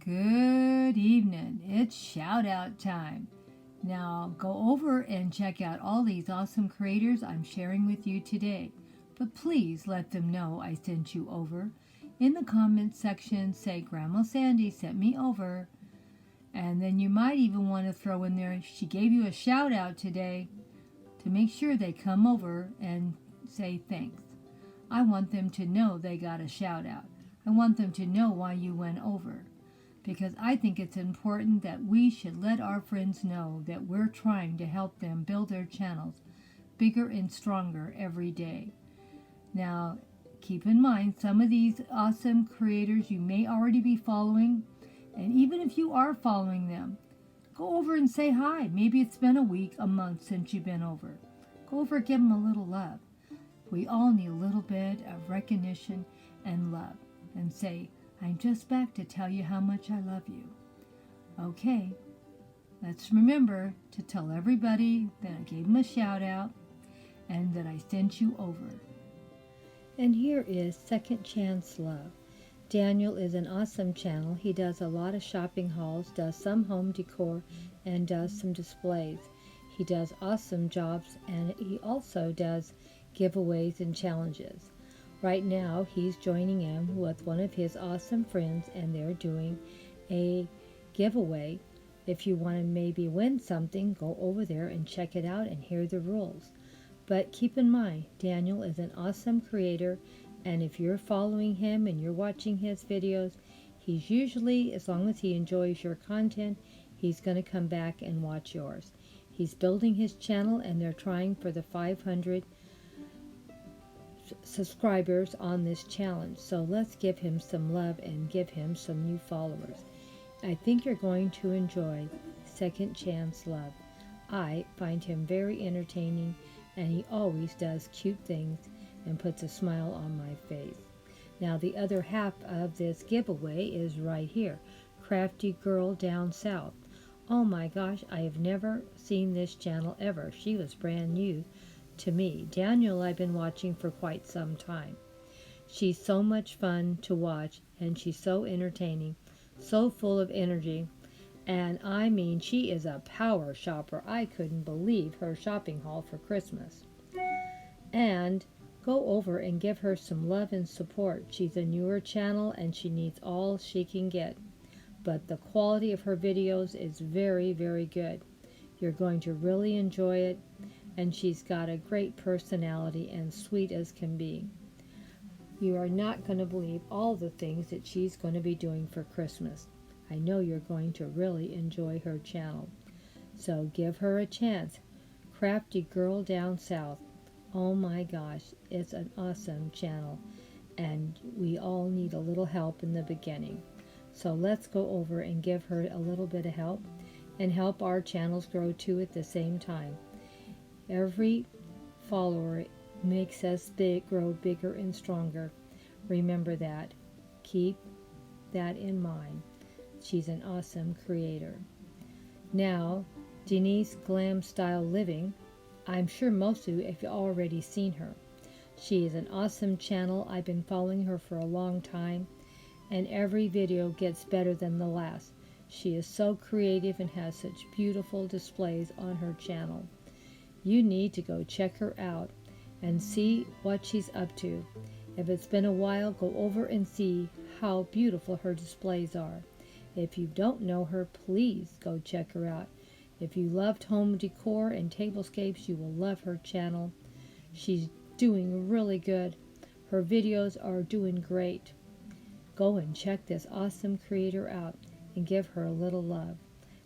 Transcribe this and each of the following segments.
Good evening. It's shout out time. Now go over and check out all these awesome creators I'm sharing with you today. But please let them know I sent you over. In the comments section, say Grandma Sandy sent me over. And then you might even want to throw in there, she gave you a shout out today, to make sure they come over and say thanks. I want them to know they got a shout out. I want them to know why you went over. Because I think it's important that we should let our friends know that we're trying to help them build their channels bigger and stronger every day. Now, keep in mind, some of these awesome creators you may already be following, and even if you are following them, go over and say hi. Maybe it's been a week, a month since you've been over. Go over and give them a little love. We all need a little bit of recognition and love, and say, I'm just back to tell you how much I love you. Okay, let's remember to tell everybody that I gave them a shout out and that I sent you over. And here is Second Chance Love. Daniel is an awesome channel. He does a lot of shopping hauls, does some home decor, and does some displays. He does awesome jobs, and he also does giveaways and challenges. Right now, he's joining in with one of his awesome friends, and they're doing a giveaway. If you want to maybe win something, go over there and check it out and hear the rules. But keep in mind, Daniel is an awesome creator, and if you're following him and you're watching his videos, he's usually, as long as he enjoys your content, he's going to come back and watch yours. He's building his channel, and they're trying for the 500 subscribers on this challenge. So let's give him some love and give him some new followers. I think you're going to enjoy Second Chance Love. I find him very entertaining, and he always does cute things and puts a smile on my face. Now the other half of this giveaway is right here. Crafty Girl Down South. Oh my gosh, I have never seen this channel ever. She was brand new to me. Daniel I've been watching for quite some time. She's so much fun to watch, and she's so entertaining, so full of energy, and I mean, she is a power shopper. I couldn't believe her shopping haul for Christmas. And go over and give her some love and support. She's a newer channel, and she needs all she can get, but the quality of her videos is very, very good. You're going to really enjoy it, and she's got a great personality and sweet as can be. You are not going to believe all the things that she's going to be doing for Christmas. I know you're going to really enjoy her channel. So give her a chance. Crafty Girl Down South. Oh my gosh, it's an awesome channel, and we all need a little help in the beginning. So let's go over and give her a little bit of help and help our channels grow too at the same time. Every follower makes us grow bigger and stronger. Remember that. Keep that in mind. She's an awesome creator. Now, Denise Glam Style Living. I'm sure most of you have already seen her. She is an awesome channel. I've been following her for a long time, and every video gets better than the last. She is so creative and has such beautiful displays on her channel. You need to go check her out and see what she's up to. If it's been a while, go over and see how beautiful her displays are. If you don't know her, please go check her out. If you loved home decor and tablescapes, you will love her channel. She's doing really good. Her videos are doing great. Go and check this awesome creator out and give her a little love.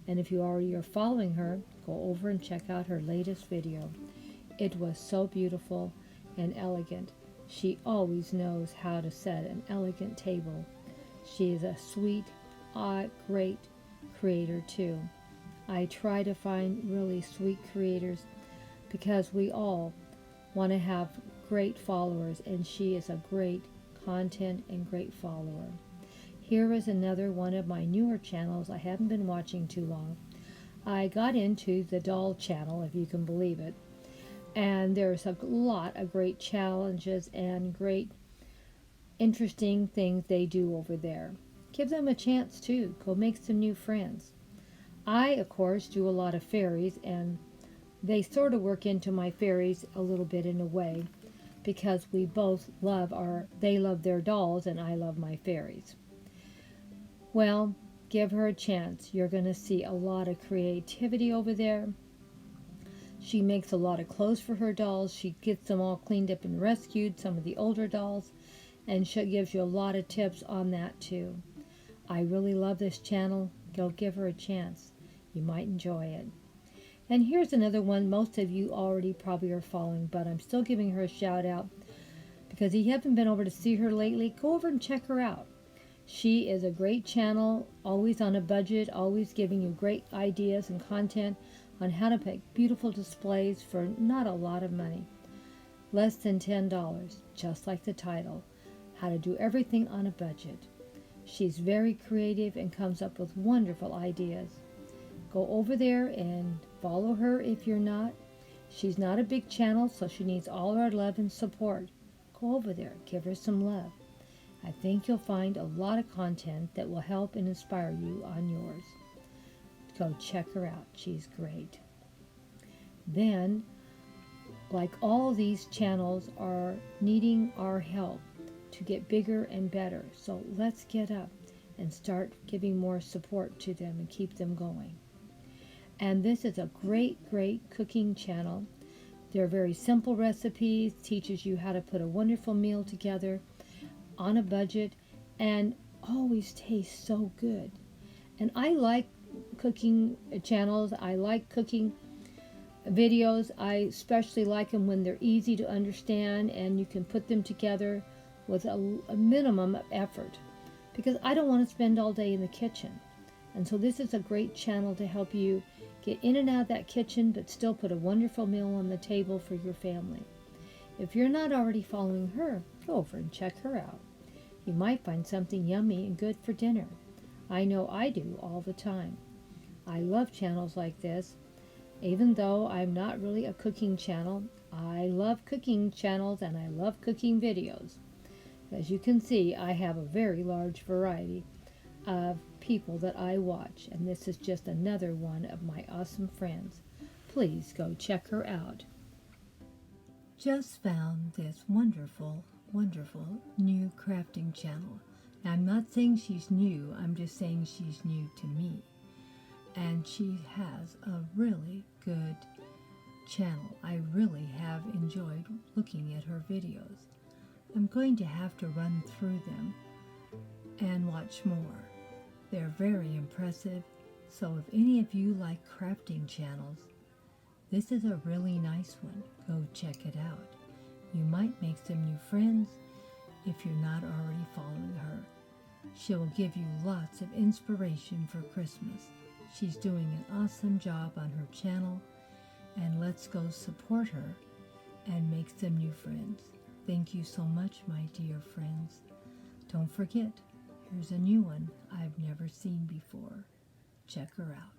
And if you already are following her, go over and check out her latest video. It was so beautiful and elegant. She always knows how to set an elegant table. She is a sweet, great creator too. I try to find really sweet creators because we all want to have great followers, and she is a great content and great follower. Here is another one of my newer channels I haven't been watching too long. I got into the doll channel, if you can believe it, and there's a lot of great challenges and great interesting things they do over there. give them a chance too. Go make some new friends. I, of course, do a lot of fairies, and they sort of work into my fairies a little bit in a way, because we both they love their dolls and I love my fairies. Well, give her a chance. You're going to see a lot of creativity over there. She makes a lot of clothes for her dolls. She gets them all cleaned up and rescued, some of the older dolls, and she gives you a lot of tips on that too. I really love this channel. Go give her a chance. You might enjoy it. And here's another one most of you already probably are following, but I'm still giving her a shout out because if you haven't been over to see her lately, go over and check her out. She is a great channel, always on a budget, always giving you great ideas and content on how to make beautiful displays for not a lot of money. Less than $10, just like the title. How to do everything on a budget. She's very creative and comes up with wonderful ideas. Go over there and follow her if you're not. She's not a big channel, so she needs all our love and support. Go over there, give her some love. I think you'll find a lot of content that will help and inspire you on yours. Go check her out. She's great. Then, like all these channels are needing our help to get bigger and better. So let's get up and start giving more support to them and keep them going. And this is a great cooking channel. They're very simple recipes, teaches you how to put a wonderful meal together on a budget, and always tastes so good. And I like cooking channels. I like cooking videos. I especially like them when they're easy to understand and you can put them together with a minimum of effort, because I don't want to spend all day in the kitchen. And so this is a great channel to help you get in and out of that kitchen but still put a wonderful meal on the table for your family. If you're not already following her, go over and check her out. You might find something yummy and good for dinner. I know I do all the time. I love channels like this. Even though I'm not really a cooking channel, I love cooking channels and I love cooking videos. As you can see, I have a very large variety of people that I watch, and this is just another one of my awesome friends. Please go check her out. Just found this wonderful new crafting channel. Now, I'm not saying she's new, I'm just saying she's new to me. And she has a really good channel. I really have enjoyed looking at her videos. I'm going to have to run through them and watch more. They're very impressive, so if any of you like crafting channels, this is a really nice one. Go check it out. You might make some new friends if you're not already following her. She will give you lots of inspiration for Christmas. She's doing an awesome job on her channel, and let's go support her and make some new friends. Thank you so much, my dear friends. Don't forget, here's a new one I've never seen before. Check her out.